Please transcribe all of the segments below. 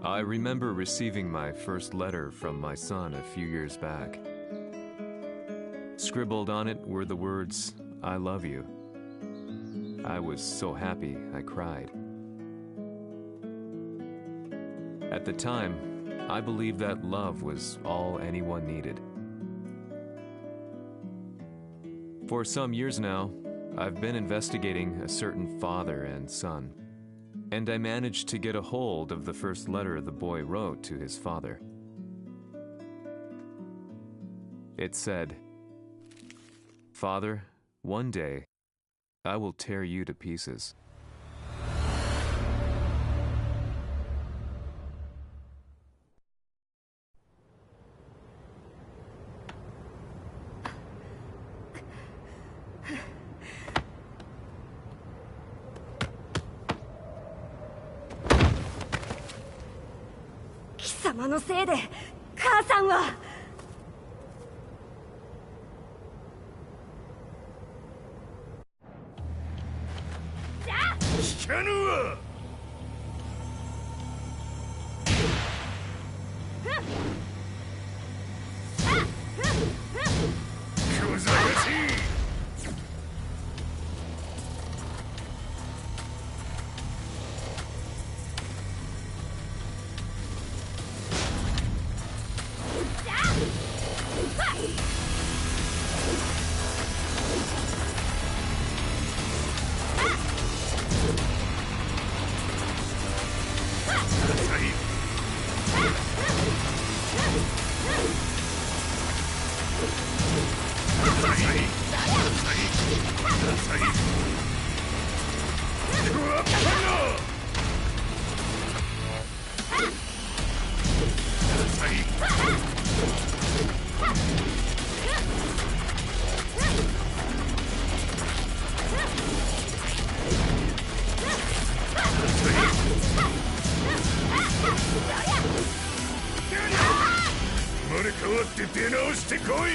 I remember receiving my first letter from my son a few years back. Scribbled on it were the words, "I love you." I was so happy I cried. At the time, I believed that love was all anyone needed. For some years now, I've been investigating a certain father and son, and I managed to get a hold of the first letter the boy wrote to his father. It said, "Father, one day, I will tear you to pieces." "貴様のせいで母さんは..." 聞かぬわ。小ざかしい。生まれ変わって出直してこい。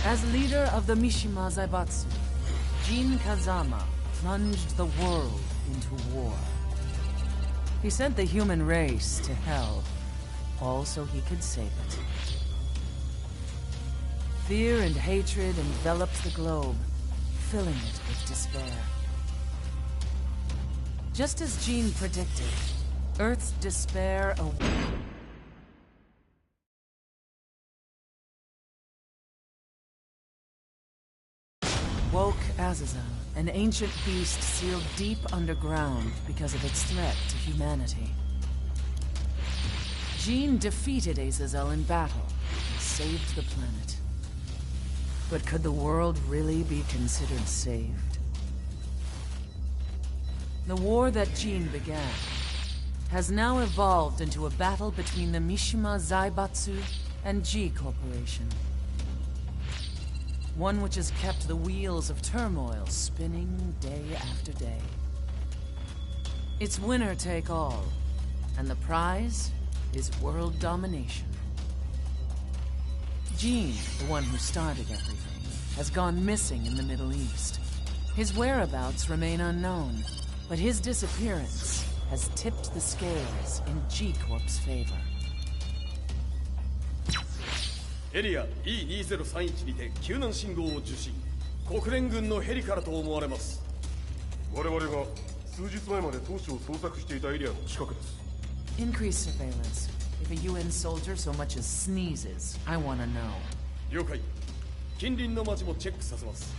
As leader of the Mishima Zaibatsu, Jin Kazama plunged the world into war. He sent the human race to hell, all so he could save it. Fear and hatred enveloped the globe, filling it with despair. Just as Jin predicted, Earth's despair woke Azazel, an ancient beast sealed deep underground because of its threat to humanity. Jin defeated Azazel in battle and saved the planet. But could the world really be considered saved? The war that Jin began has now evolved into a battle between the Mishima Zaibatsu and G Corporation. One which has kept the wheels of turmoil spinning day after day. It's winner take all, and the prize is world domination. Jin, the one who started everything, has gone missing in the Middle East. His whereabouts remain unknown, but his disappearance has tipped the scales in G-Corp's favor. エリア E2031 にて救難信号を受信。国連軍のヘリからと思われます。我々が数日前まで当初を捜索していたエリアの近くです。 Increase surveillance. If a UN soldier so much as sneezes, I want to know. 了解。近隣の町もチェックさせます。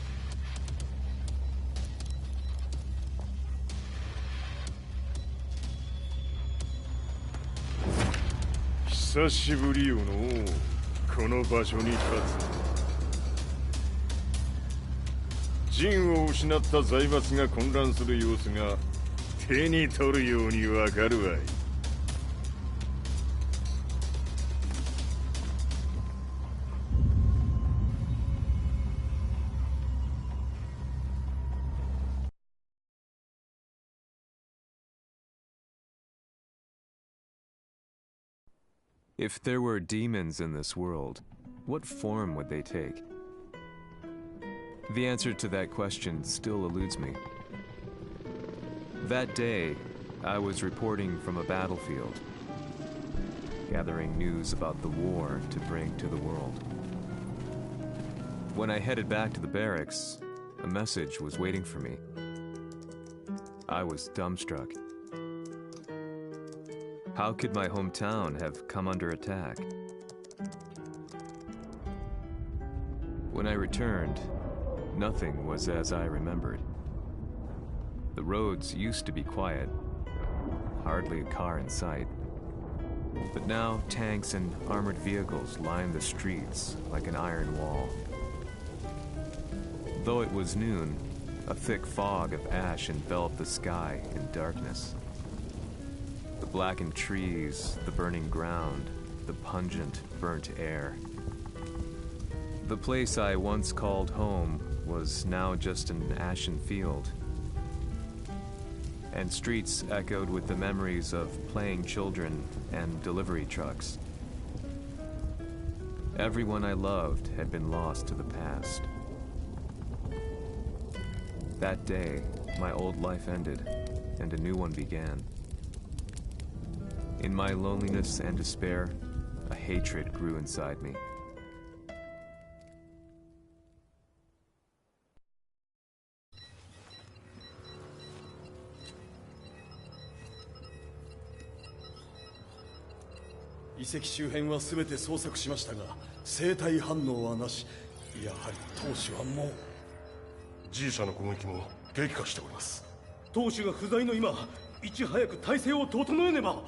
久しぶりよのこの場所に立つ。陣を失った財閥が混乱する様子が手に取るようにわかるわい。If there were demons in this world, what form would they take? The answer to that question still eludes me. That day, I was reporting from a battlefield, gathering news about the war to bring to the world. When I headed back to the barracks, a message was waiting for me. I was dumbstruck. How could my hometown have come under attack? When I returned, nothing was as I remembered. The roads used to be quiet, hardly a car in sight. But now tanks and armored vehicles lined the streets like an iron wall. Though it was noon, a thick fog of ash enveloped the sky in darkness. The blackened trees, the burning ground, the pungent, burnt air. The place I once called home was now just an ashen field, and streets echoed with the memories of playing children and delivery trucks. Everyone I loved had been lost to the past. That day, my old life ended, and a new one began. In my loneliness and despair, a hatred grew inside me. "遺跡周辺は全て捜索しましたが、生体反応はなし。やはり当主はもう。G 社の攻撃も激化しております。当主が不在の今、いち早く体制を整えねば。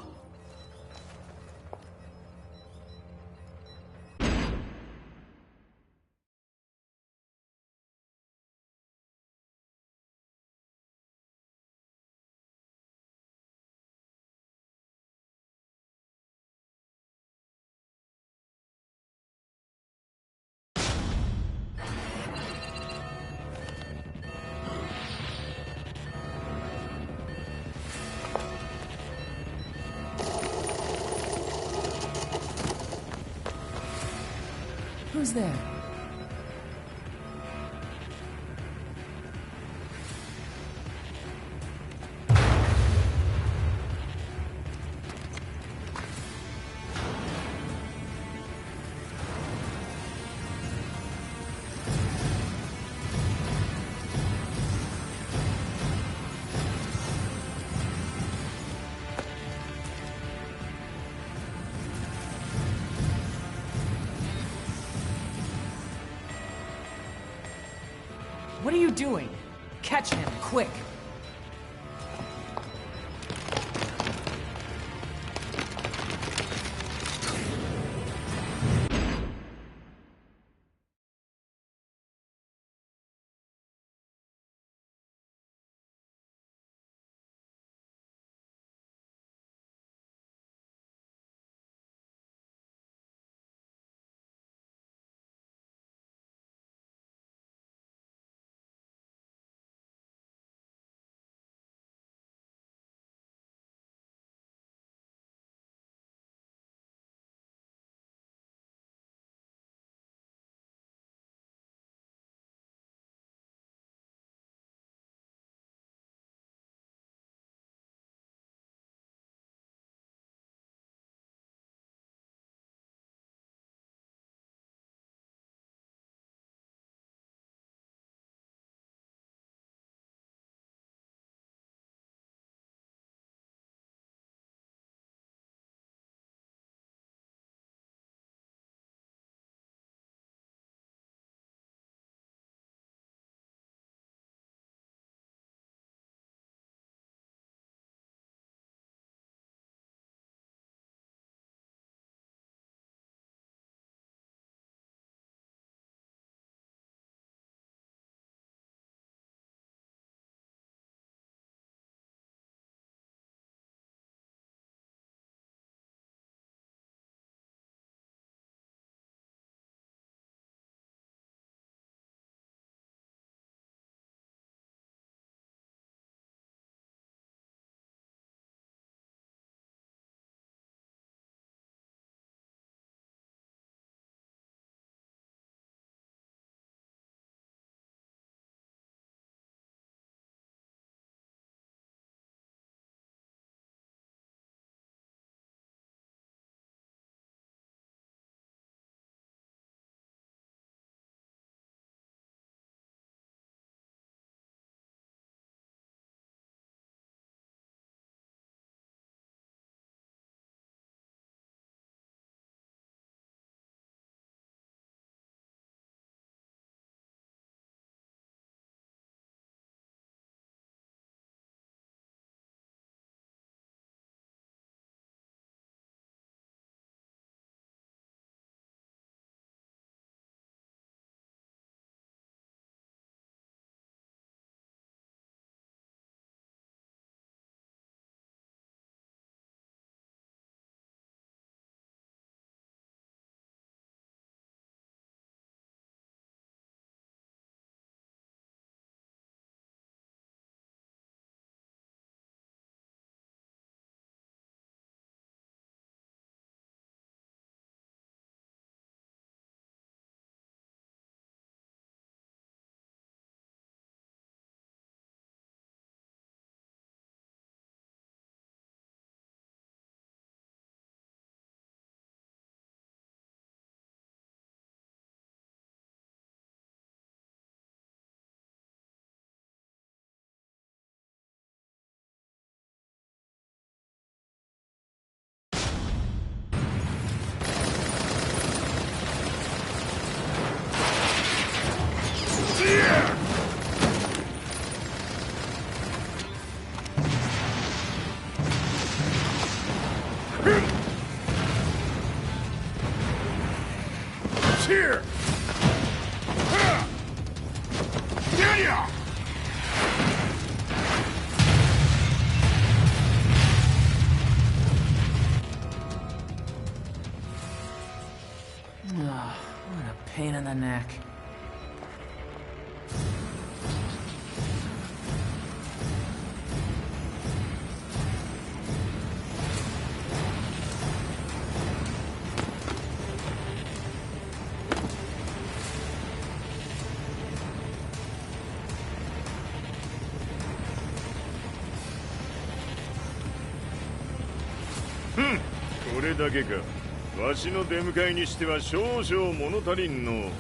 Who's there? What are you doing? Catch him, quick! Here! Get ya! What a pain in the neck. Hmm. これだけか。わしの出迎えにしては少々物足りんの。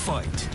Fight.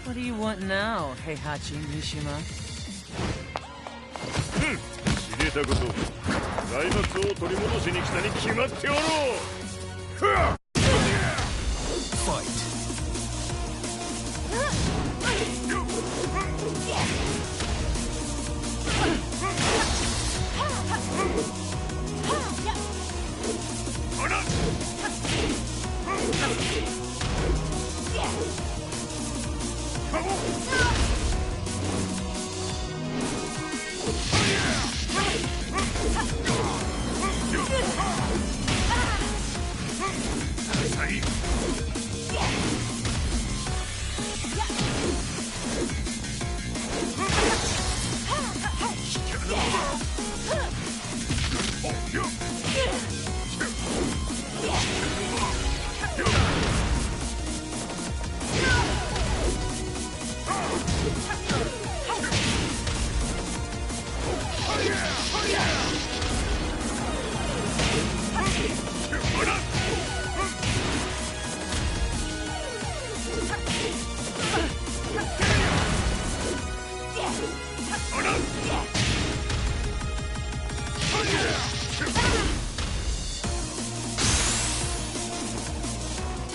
What do you want now, Heihachi Mishima? 知れたこと財閥を取り戻しに来たに決まっておろう。Fight.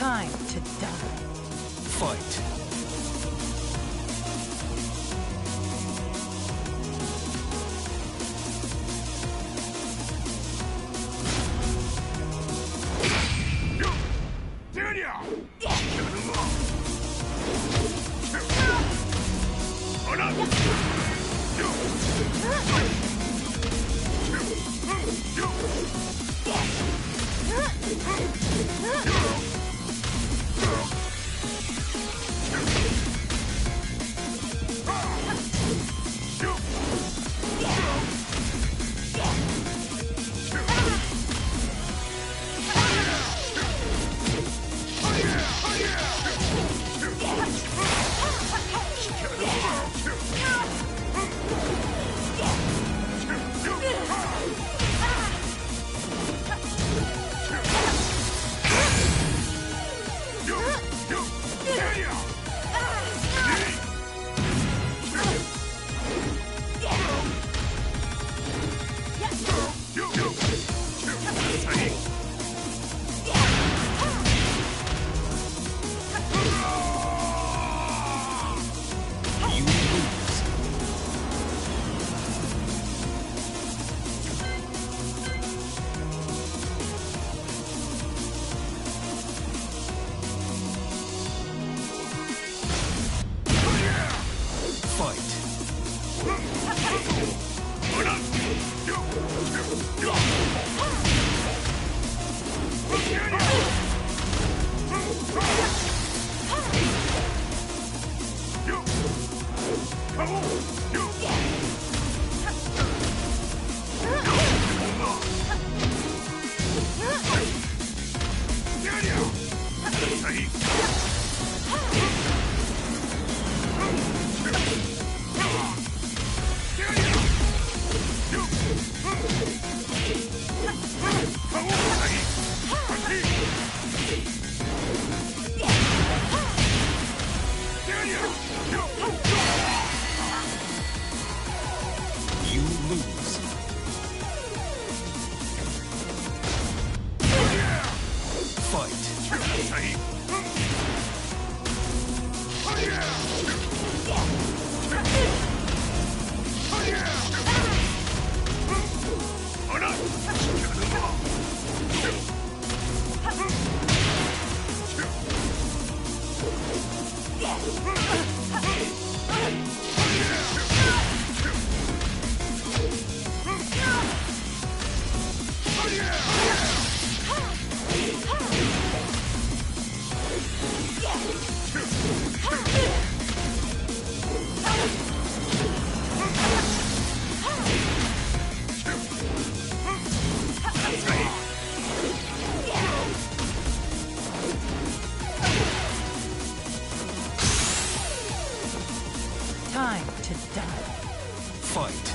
Time to die. Fight. Time to die. Fight.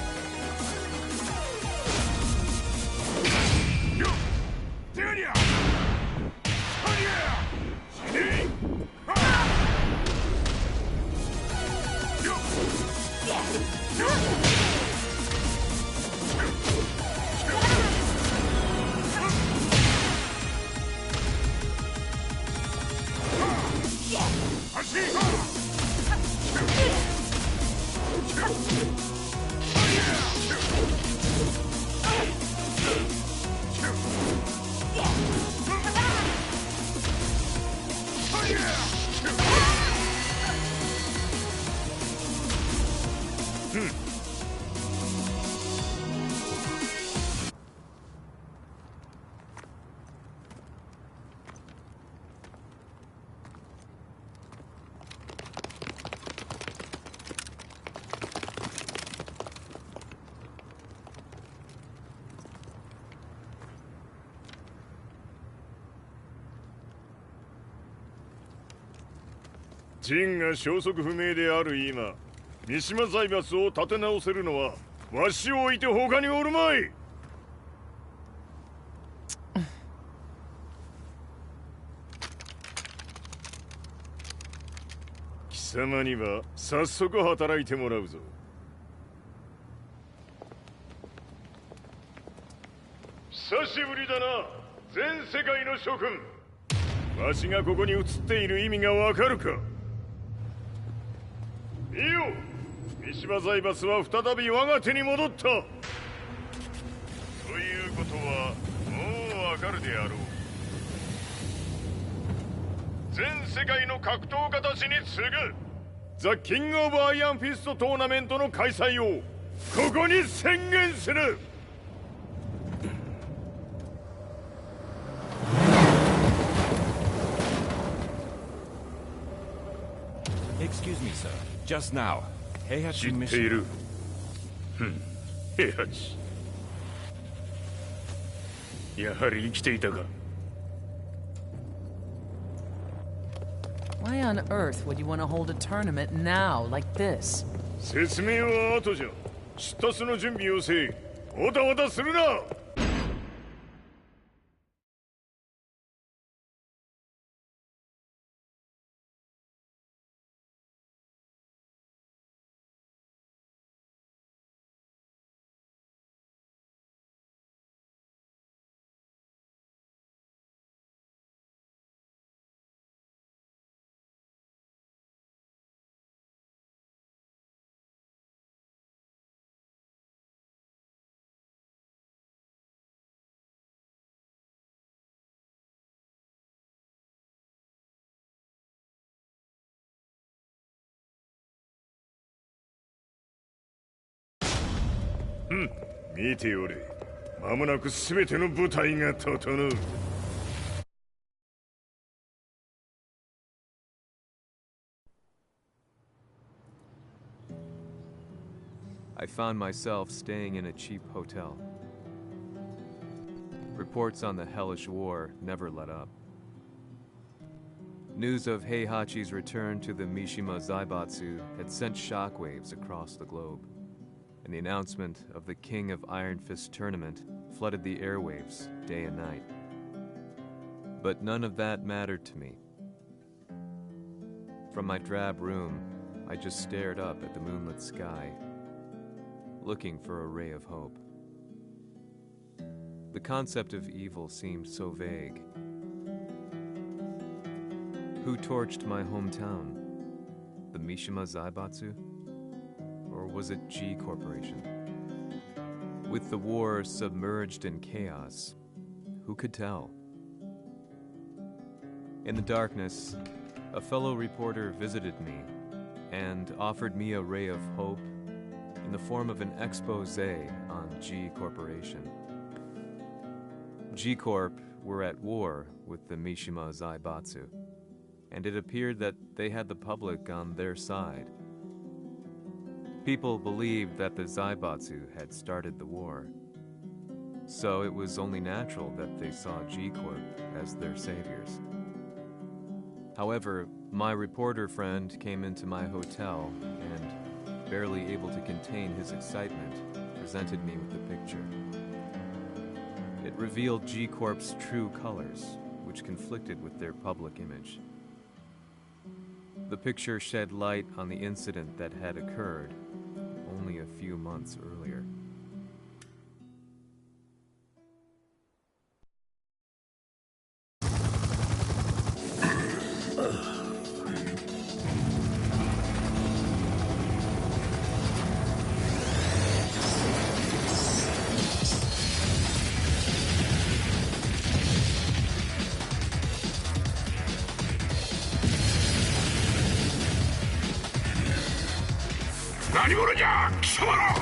ジンが消息不明である今、三島財閥を立て直せるのはわしを置いて他におるまい。貴様には早速働いてもらうぞ。久しぶりだな、全世界の諸君。わしがここに映っている意味がわかるか。いいよ、三島財閥は再び我が手に戻った。ということはもうわかるであろう。全世界の格闘家たちに次ぐザ・キング・オブ・アイアンフィストトーナメントの開催をここに宣言する。Excuse me, sir. Just now, 知っている。平八。やはり生きていたか。Why on earth would you want to hold a tournament now, like this? 説明は後じゃ。出立の準備をせい。おたわたするな。見ておれ。間もなく全ての部隊が整う。I found myself staying in a cheap hotel. Reports on the hellish war never let up. News of Heihachi's return to the Mishima Zaibatsu had sent shockwaves across the globe, and the announcement of the King of Iron Fist tournament flooded the airwaves day and night. But none of that mattered to me. From my drab room, I just stared up at the moonlit sky, looking for a ray of hope. The concept of evil seemed so vague. Who torched my hometown? The Mishima Zaibatsu? Or was it G Corporation? With the war submerged in chaos, who could tell? In the darkness, a fellow reporter visited me and offered me a ray of hope in the form of an expose on G Corporation. G Corp were at war with the Mishima Zaibatsu, and it appeared that they had the public on their side. People believed that the Zaibatsu had started the war, so it was only natural that they saw G Corp as their saviors. However, my reporter friend came into my hotel and, barely able to contain his excitement, presented me with the picture. It revealed G Corp's true colors, which conflicted with their public image. The picture shed light on the incident that had occurred only a few months earlier. 何者じゃ貴様ら。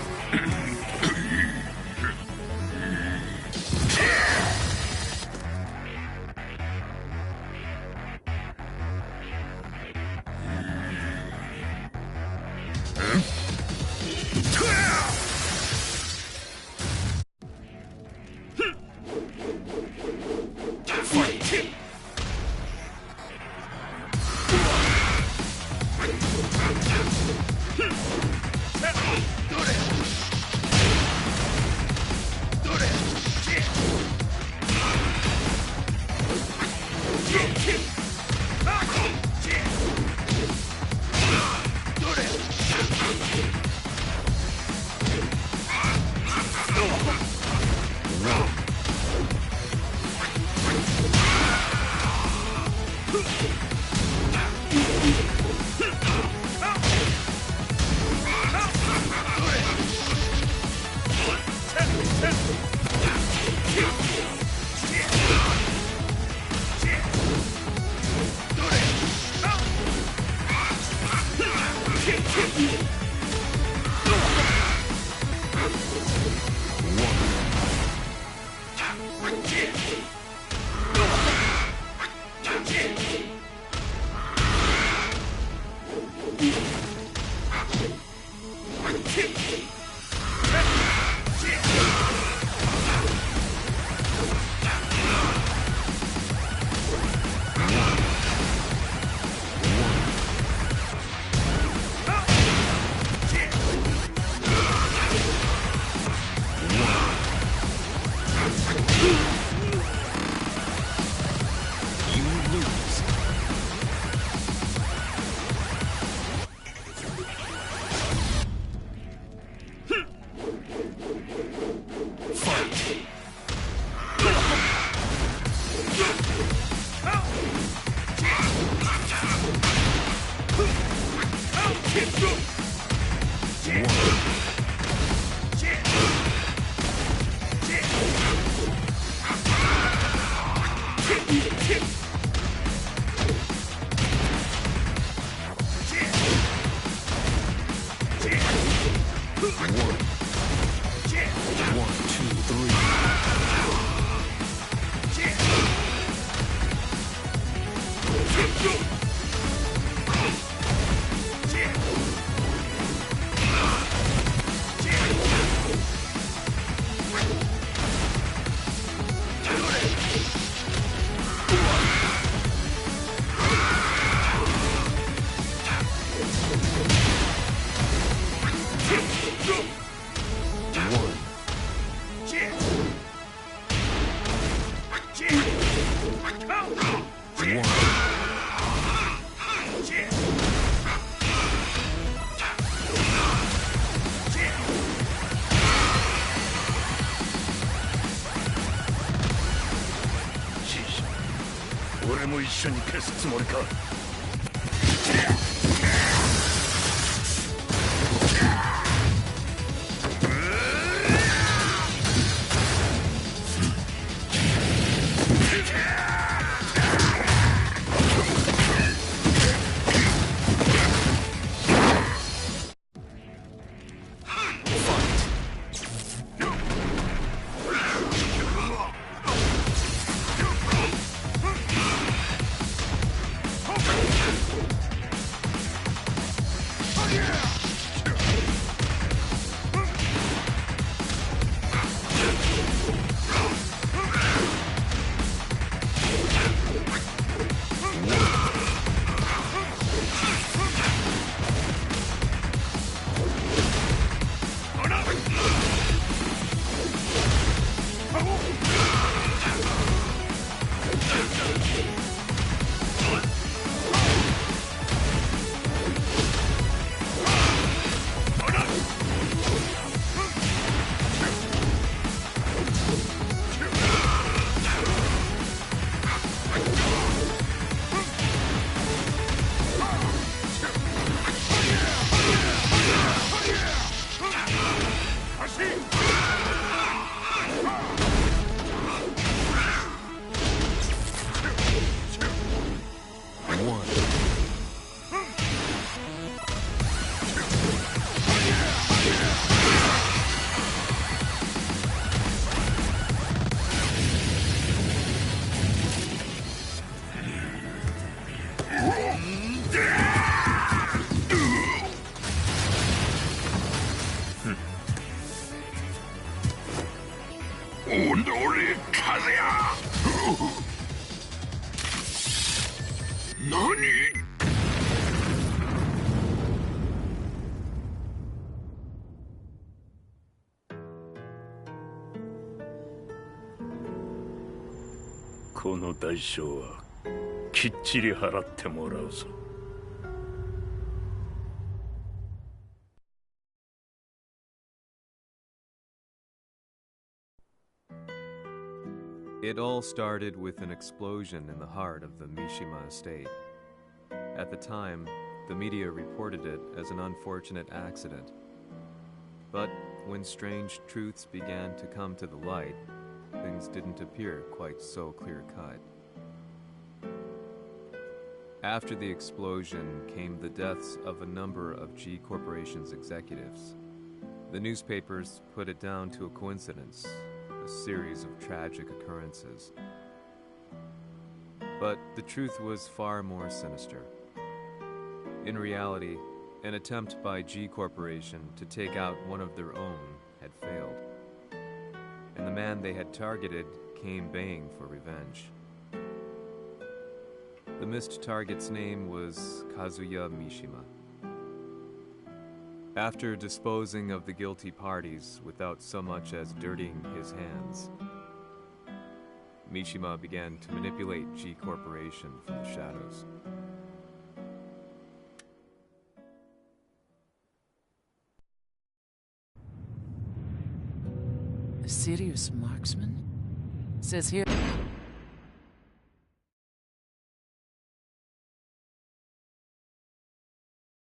俺も一緒に消すつもりか。俺風や何この代償はきっちり払ってもらうぞ。It all started with an explosion in the heart of the Mishima estate. At the time, the media reported it as an unfortunate accident. But when strange truths began to come to the light, things didn't appear quite so clear-cut. After the explosion came the deaths of a number of G Corporation's executives. The newspapers put it down to a coincidence, a series of tragic occurrences. But the truth was far more sinister. In reality, an attempt by G Corporation to take out one of their own had failed, and the man they had targeted came baying for revenge. The missed target's name was Kazuya Mishima. After disposing of the guilty parties without so much as dirtying his hands, Mishima began to manipulate G Corporation from the shadows. A serious marksman? Says here...